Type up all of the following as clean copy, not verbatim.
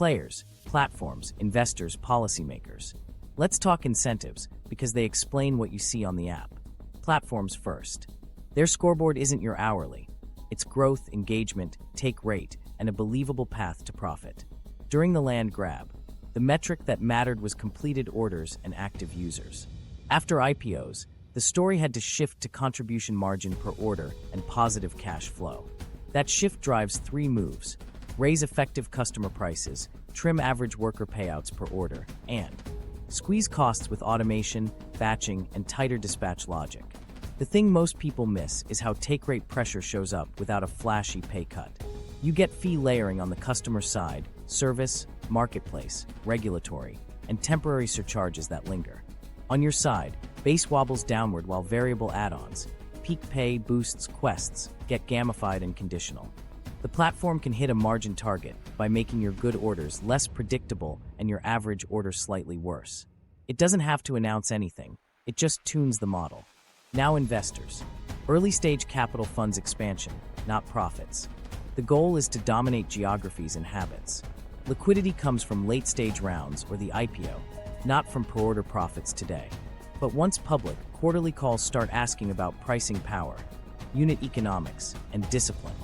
players, platforms, investors, policymakers. Let's talk incentives, because they explain what you see on the app. Platforms first. Their scoreboard isn't your hourly. It's growth, engagement, take rate, and a believable path to profit. During the land grab, the metric that mattered was completed orders and active users. After IPOs, the story had to shift to contribution margin per order and positive cash flow. That shift drives three moves: raise effective customer prices, trim average worker payouts per order, and squeeze costs with automation, batching, and tighter dispatch logic. The thing most people miss is how take rate pressure shows up without a flashy pay cut. You get fee layering on the customer side, service, marketplace, regulatory, and temporary surcharges that linger. On your side, base wobbles downward while variable add-ons, peak pay, boosts, quests, get gamified and conditional. The platform can hit a margin target by making your good orders less predictable and your average order slightly worse. It doesn't have to announce anything, it just tunes the model. Now investors. Early-stage capital funds expansion, not profits. The goal is to dominate geographies and habits. Liquidity comes from late-stage rounds or the IPO, not from per-order profits today. But once public, quarterly calls start asking about pricing power, unit economics, and discipline.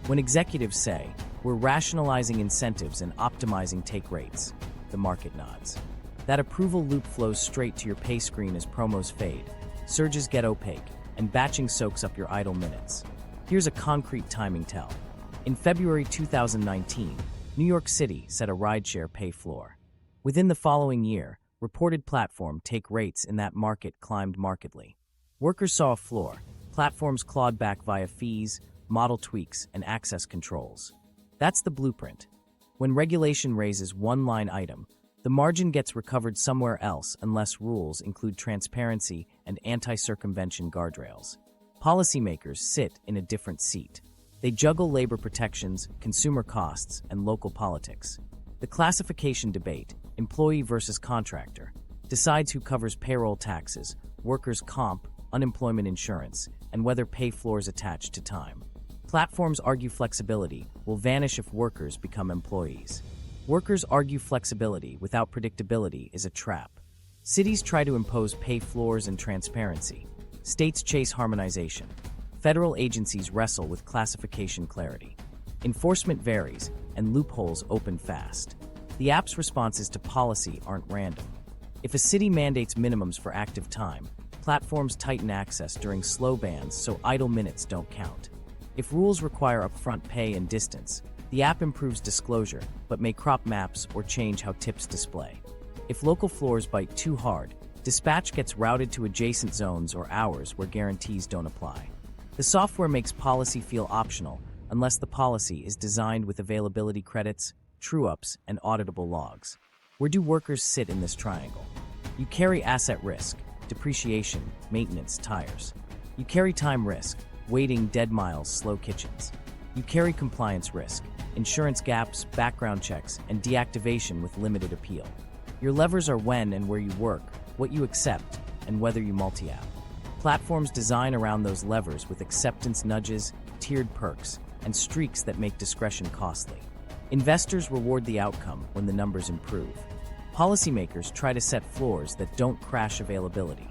When executives say, "We're rationalizing incentives and optimizing take rates," the market nods. That approval loop flows straight to your pay screen as promos fade, surges get opaque, and batching soaks up your idle minutes. Here's a concrete timing tell. In February 2019, New York City set a rideshare pay floor. Within the following year, reported platform take rates in that market climbed markedly. Workers saw a floor, platforms clawed back via fees, model tweaks, and access controls. That's the blueprint. When regulation raises one line item, the margin gets recovered somewhere else unless rules include transparency and anti-circumvention guardrails. Policymakers sit in a different seat. They juggle labor protections, consumer costs, and local politics. The classification debate, employee versus contractor, decides who covers payroll taxes, workers' comp, unemployment insurance, and whether pay floors attach to time. Platforms argue flexibility will vanish if workers become employees. Workers argue flexibility without predictability is a trap. Cities try to impose pay floors and transparency. States chase harmonization. Federal agencies wrestle with classification clarity. Enforcement varies, and loopholes open fast. The app's responses to policy aren't random. If a city mandates minimums for active time, platforms tighten access during slow bans so idle minutes don't count. If rules require upfront pay and distance, the app improves disclosure, but may crop maps or change how tips display. If local floors bite too hard, dispatch gets routed to adjacent zones or hours where guarantees don't apply. The software makes policy feel optional unless the policy is designed with availability credits, true-ups, and auditable logs. Where do workers sit in this triangle? You carry asset risk, depreciation, maintenance, tires. You carry time risk, waiting, dead miles, slow kitchens. You carry compliance risk, insurance gaps, background checks, and deactivation with limited appeal. Your levers are when and where you work, what you accept, and whether you multi-app. Platforms design around those levers with acceptance nudges, tiered perks, and streaks that make discretion costly. Investors reward the outcome when the numbers improve. Policymakers try to set floors that don't crash availability.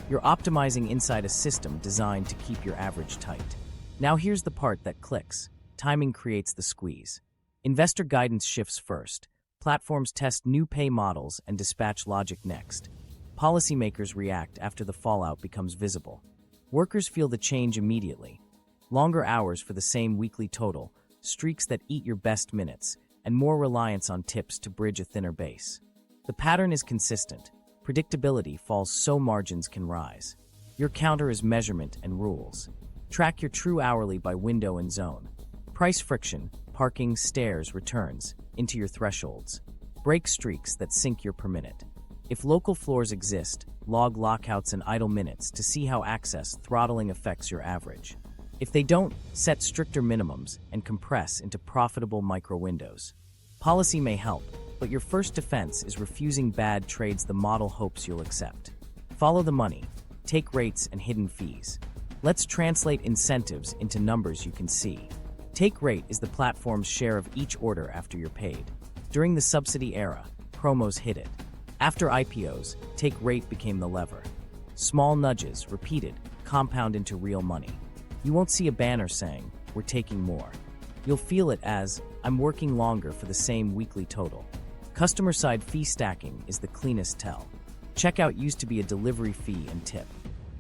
You're optimizing inside a system designed to keep your average tight. Now here's the part that clicks. Timing creates the squeeze. Investor guidance shifts first. Platforms test new pay models and dispatch logic next. Policymakers react after the fallout becomes visible. Workers feel the change immediately. Longer hours for the same weekly total, streaks that eat your best minutes, and more reliance on tips to bridge a thinner base. The pattern is consistent. Predictability falls so margins can rise. Your counter is measurement and rules. Track your true hourly by window and zone. Price friction, parking, stairs, returns, into your thresholds. Break streaks that sink your per minute. If local floors exist, log lockouts and idle minutes to see how access throttling affects your average. If they don't, set stricter minimums and compress into profitable micro windows. Policy may help, but your first defense is refusing bad trades the model hopes you'll accept. Follow the money, take rates and hidden fees. Let's translate incentives into numbers you can see. Take rate is the platform's share of each order after you're paid. During the subsidy era, promos hit it. After IPOs, take rate became the lever. Small nudges, repeated, compound into real money. You won't see a banner saying, "We're taking more." You'll feel it as, "I'm working longer for the same weekly total." Customer-side fee stacking is the cleanest tell. Checkout used to be a delivery fee and tip.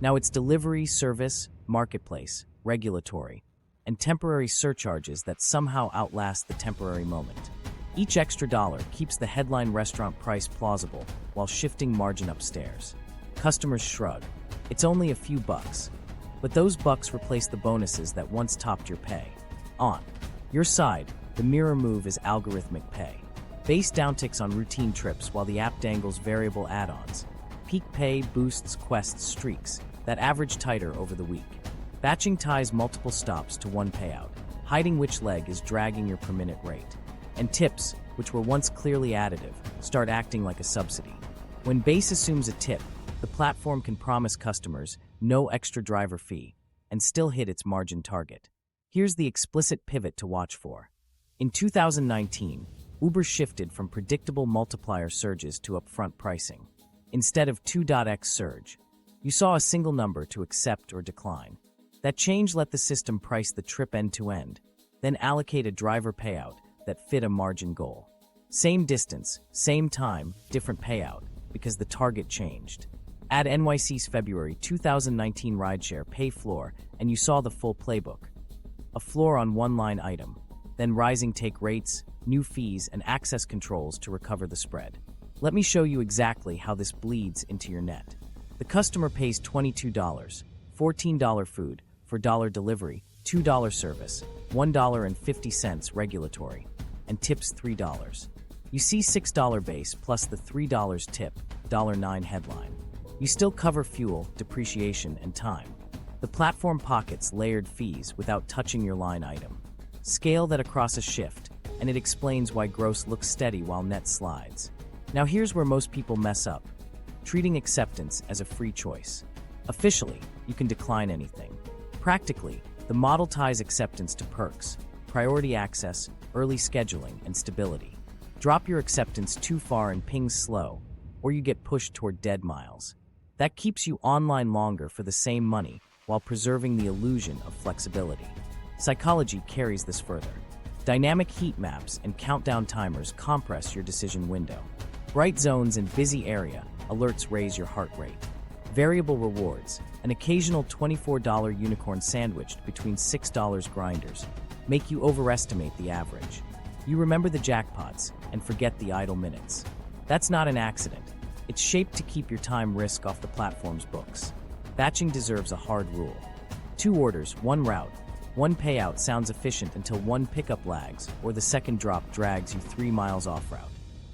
Now it's delivery, service, marketplace, regulatory, and temporary surcharges that somehow outlast the temporary moment. Each extra dollar keeps the headline restaurant price plausible while shifting margin upstairs. Customers shrug. It's only a few bucks. But those bucks replace the bonuses that once topped your pay. On your side, the mirror move is algorithmic pay. Base downticks on routine trips while the app dangles variable add-ons. Peak pay boosts quests streaks that average tighter over the week. Batching ties multiple stops to one payout, hiding which leg is dragging your per-minute rate. And tips, which were once clearly additive, start acting like a subsidy. When Base assumes a tip, the platform can promise customers no extra driver fee and still hit its margin target. Here's the explicit pivot to watch for. In 2019, Uber shifted from predictable multiplier surges to upfront pricing. Instead of 2x surge, you saw a single number to accept or decline. That change let the system price the trip end-to-end, then allocate a driver payout that fit a margin goal. Same distance, same time, different payout, because the target changed. Add NYC's February 2019 rideshare pay floor and you saw the full playbook. A floor on one line item, then rising take rates, new fees, and access controls to recover the spread. Let me show you exactly how this bleeds into your net. The customer pays $22, $14 food, for $1 delivery, $2 service, $1.50 regulatory, and tips $3. You see $6 base plus the $3 tip, $9 headline. You still cover fuel, depreciation, and time. The platform pockets layered fees without touching your line item. Scale that across a shift, and it explains why gross looks steady while net slides. Now here's where most people mess up, treating acceptance as a free choice. Officially, you can decline anything. Practically, the model ties acceptance to perks, priority access, early scheduling, and stability. Drop your acceptance too far and pings slow, or you get pushed toward dead miles. That keeps you online longer for the same money while preserving the illusion of flexibility. Psychology carries this further. Dynamic heat maps and countdown timers compress your decision window. Bright zones in busy area, alerts raise your heart rate. Variable rewards, an occasional $24 unicorn sandwiched between $6 grinders, make you overestimate the average. You remember the jackpots and forget the idle minutes. That's not an accident. It's shaped to keep your time risk off the platform's books. Batching deserves a hard rule. 2 orders, 1 route, 1 payout sounds efficient until 1 pickup lags or the second drop drags you 3 miles off route.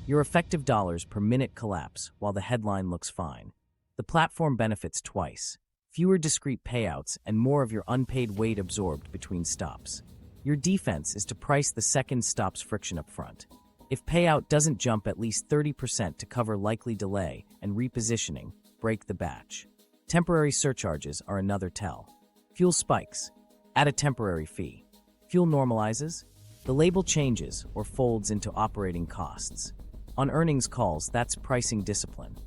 Your effective dollars per minute collapse while the headline looks fine. The platform benefits twice. Fewer discrete payouts and more of your unpaid weight absorbed between stops. Your defense is to price the second stop's friction up front. If payout doesn't jump at least 30% to cover likely delay and repositioning, break the batch. Temporary surcharges are another tell. Fuel spikes. Add a temporary fee. Fuel normalizes. The label changes or folds into operating costs. On earnings calls, that's pricing discipline.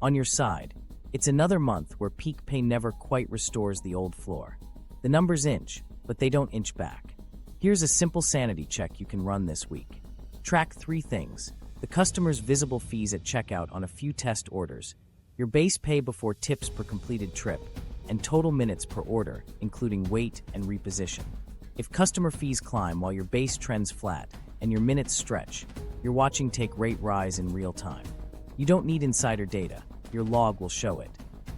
On your side, it's another month where peak pay never quite restores the old floor. The numbers inch, but they don't inch back. Here's a simple sanity check you can run this week. Track 3 things: the customer's visible fees at checkout on a few test orders, your base pay before tips per completed trip, and total minutes per order, including weight and reposition. If customer fees climb while your base trends flat and your minutes stretch, you're watching take rate rise in real time. You don't need insider data. Your log will show it.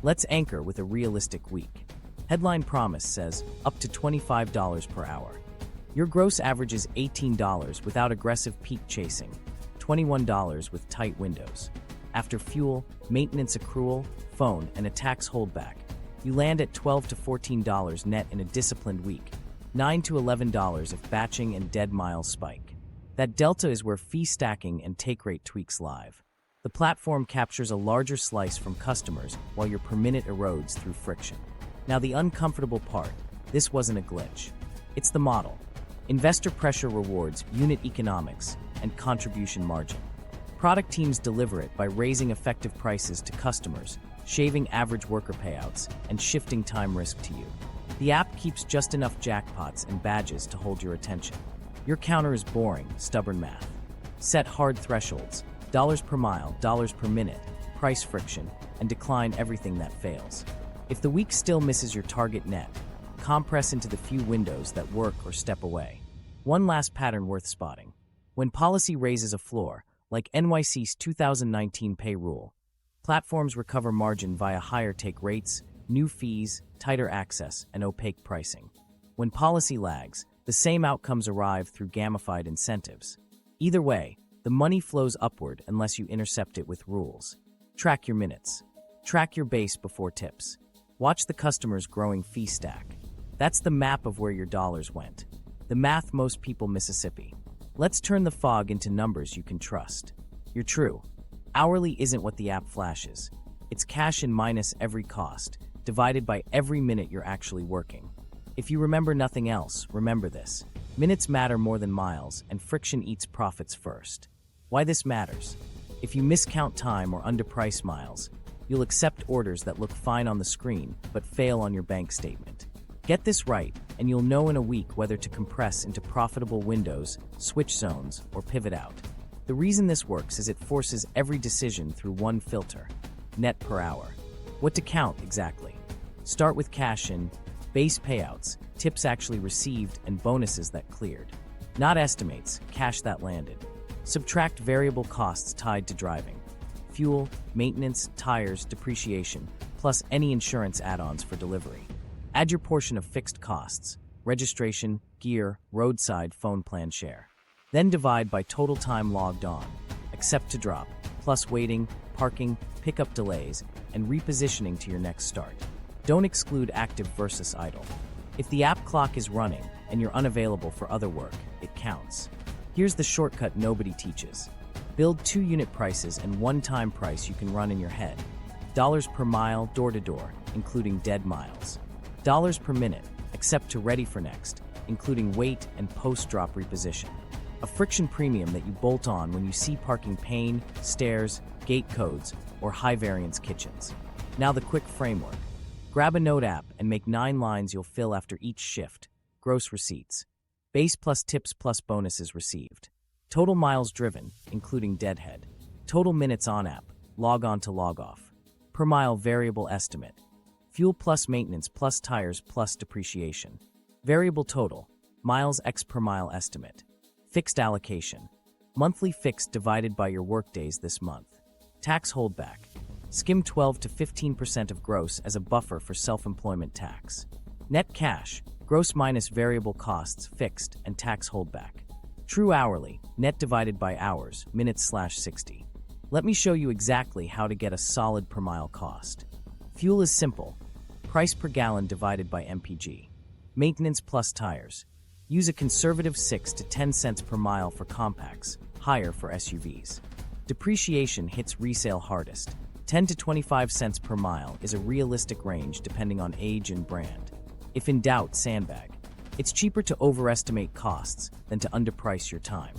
Let's anchor with a realistic week. Headline promise says up to $25 per hour. Your gross average is $18 without aggressive peak chasing, $21 with tight windows. After fuel, maintenance accrual, phone, and a tax holdback, you land at $12 to $14 net in a disciplined week, $9 to $11 if batching and dead miles spike. That delta is where fee stacking and take rate tweaks live. The platform captures a larger slice from customers while your per minute erodes through friction. Now the uncomfortable part, this wasn't a glitch. It's the model. Investor pressure rewards unit economics and contribution margin. Product teams deliver it by raising effective prices to customers, shaving average worker payouts, and shifting time risk to you. The app keeps just enough jackpots and badges to hold your attention. Your counter is boring, stubborn math. Set hard thresholds, dollars per mile, dollars per minute, price friction, and decline everything that fails. If the week still misses your target net, compress into the few windows that work or step away. One last pattern worth spotting. When policy raises a floor, like NYC's 2019 pay rule, platforms recover margin via higher take rates, new fees, tighter access, and opaque pricing. When policy lags, the same outcomes arrive through gamified incentives. Either way, the money flows upward unless you intercept it with rules. Track your minutes. Track your base before tips. Watch the customer's growing fee stack. That's the map of where your dollars went. The math most people Mississippi. Let's turn the fog into numbers you can trust. You're true. Hourly isn't what the app flashes. It's cash in minus every cost, divided by every minute you're actually working. If you remember nothing else, remember this. Minutes matter more than miles, and friction eats profits first. Why this matters? If you miscount time or underprice miles, you'll accept orders that look fine on the screen, but fail on your bank statement. Get this right, and you'll know in a week whether to compress into profitable windows, switch zones, or pivot out. The reason this works is it forces every decision through one filter: net per hour. What to count exactly? Start with cash in, base payouts, tips actually received, and bonuses that cleared. Not estimates, cash that landed. Subtract variable costs tied to driving: fuel, maintenance, tires, depreciation, plus any insurance add-ons for delivery. Add your portion of fixed costs: registration, gear, roadside, phone plan share. Then divide by total time logged on, accept to drop, plus waiting, parking, pickup delays, and repositioning to your next start. Don't exclude active versus idle. If the app clock is running and you're unavailable for other work, it counts. Here's the shortcut nobody teaches. Build 2 unit prices and 1 time price you can run in your head. Dollars per mile, door to door, including dead miles. Dollars per minute, except to ready for next, including wait and post-drop reposition. A friction premium that you bolt on when you see parking pain, stairs, gate codes, or high-variance kitchens. Now the quick framework. Grab a note app and make 9 lines you'll fill after each shift. Gross receipts. Base plus tips plus bonuses received. Total miles driven, including deadhead. Total minutes on app, log on to log off. Per mile variable estimate. Fuel plus maintenance plus tires plus depreciation. Variable total, miles x per mile estimate. Fixed allocation. Monthly fixed divided by your workdays this month. Tax holdback. Skim 12 to 15% of gross as a buffer for self-employment tax. Net cash, gross minus variable costs, fixed, and tax holdback. True hourly, net divided by hours, minutes/60. Let me show you exactly how to get a solid per mile cost. Fuel is simple. Price per gallon divided by MPG. Maintenance plus tires. Use a conservative 6 to 10 cents per mile for compacts, higher for SUVs. Depreciation hits resale hardest. 10 to 25 cents per mile is a realistic range depending on age and brand. If in doubt, sandbag. It's cheaper to overestimate costs than to underprice your time.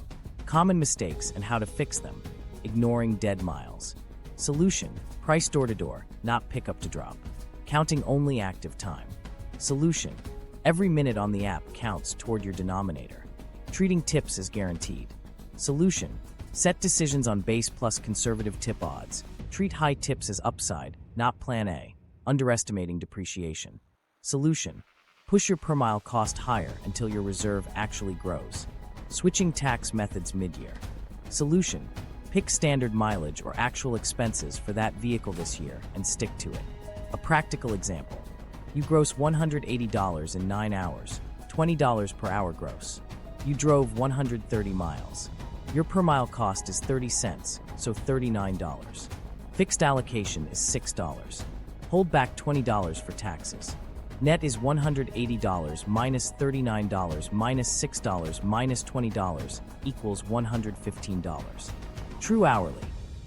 Common mistakes and how to fix them. Ignoring dead miles. Solution: price door to door, not pickup to drop. Counting only active time. Solution: every minute on the app counts toward your denominator. Treating tips as guaranteed. Solution: set decisions on base plus conservative tip odds. Treat high tips as upside, not plan A, underestimating depreciation. Solution: push your per mile cost higher until your reserve actually grows. Switching tax methods mid-year. Solution: pick standard mileage or actual expenses for that vehicle this year and stick to it. A practical example. You gross $180 in 9 hours, $20 per hour gross. You drove 130 miles. Your per mile cost is 30 cents, so $39. Fixed allocation is $6. Hold back $20 for taxes. Net is $180 minus $39 minus $6 minus $20 equals $115. True hourly,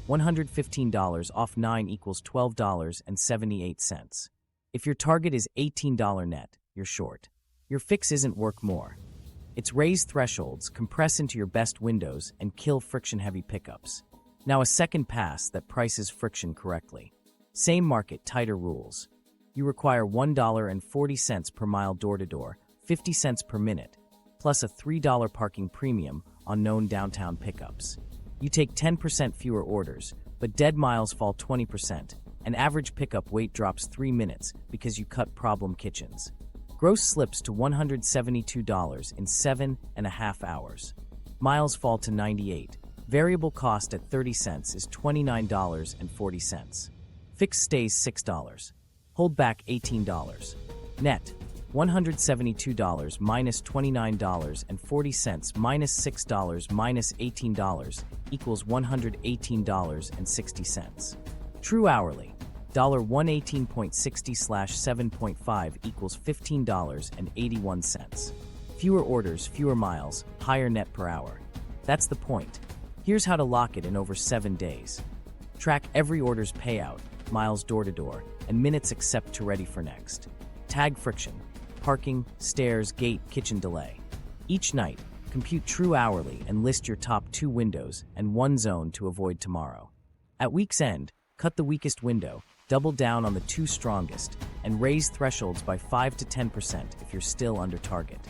$115 off 9 equals $12.78. If your target is $18 net, you're short. Your fix isn't work more. It's raise thresholds, compress into your best windows, and kill friction-heavy pickups. Now a second pass that prices friction correctly. Same market, tighter rules. You require $1.40 per mile door-to-door, 50 cents per minute, plus a $3 parking premium on known downtown pickups. You take 10% fewer orders, but dead miles fall 20%, and average pickup wait drops 3 minutes because you cut problem kitchens. Gross slips to $172 in 7.5 hours. Miles fall to 98. Variable cost at 30 cents is $29.40. Fixed stays $6. Hold back $18. Net, $172 minus $29.40 minus $6 minus $18 equals $118.60. True hourly, $118.60/7.5 equals $15.81. Fewer orders, fewer miles, higher net per hour. That's the point. Here's how to lock it in over 7 days. Track every order's payout, miles door-to-door, and minutes accept to ready for next. Tag friction, parking, stairs, gate, kitchen delay. Each night, compute true hourly and list your top 2 windows and 1 zone to avoid tomorrow. At week's end, cut the weakest window, double down on the 2 strongest, and raise thresholds by 5 to 10% if you're still under target.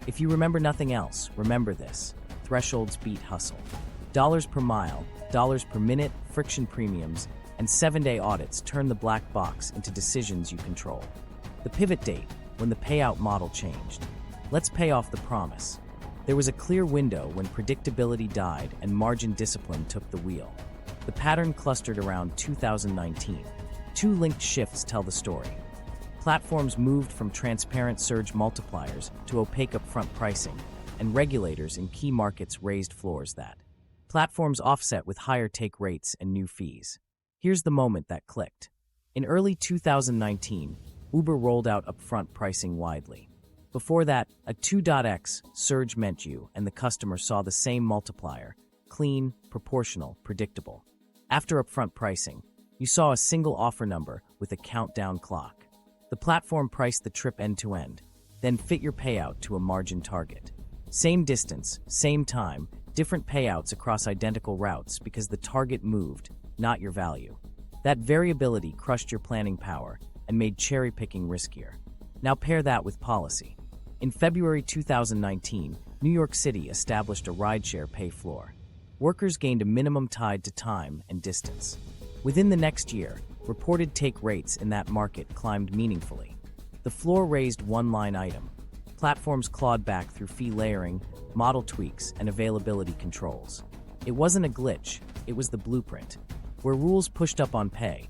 If you remember nothing else, remember this: thresholds beat hustle. Dollars per mile, dollars per minute, friction premiums, and 7-day audits turn the black box into decisions you control. The pivot date, when the payout model changed. Let's pay off the promise. There was a clear window when predictability died and margin discipline took the wheel. The pattern clustered around 2019. 2 linked shifts tell the story. Platforms moved from transparent surge multipliers to opaque upfront pricing, and regulators in key markets raised floors that platforms offset with higher take rates and new fees. Here's the moment that clicked. In early 2019, Uber rolled out upfront pricing widely. Before that, a 2.x surge meant you and the customer saw the same multiplier: clean, proportional, predictable. After upfront pricing, you saw a single offer number with a countdown clock. The platform priced the trip end-to-end, then fit your payout to a margin target. Same distance, same time, different payouts across identical routes because the target moved, not your value. That variability crushed your planning power and made cherry-picking riskier. Now pair that with policy. In February 2019, New York City established a rideshare pay floor. Workers gained a minimum tied to time and distance. Within the next year, reported take rates in that market climbed meaningfully. The floor raised one line item. Platforms clawed back through fee layering, model tweaks, and availability controls. It wasn't a glitch, it was the blueprint. Where rules pushed up on pay,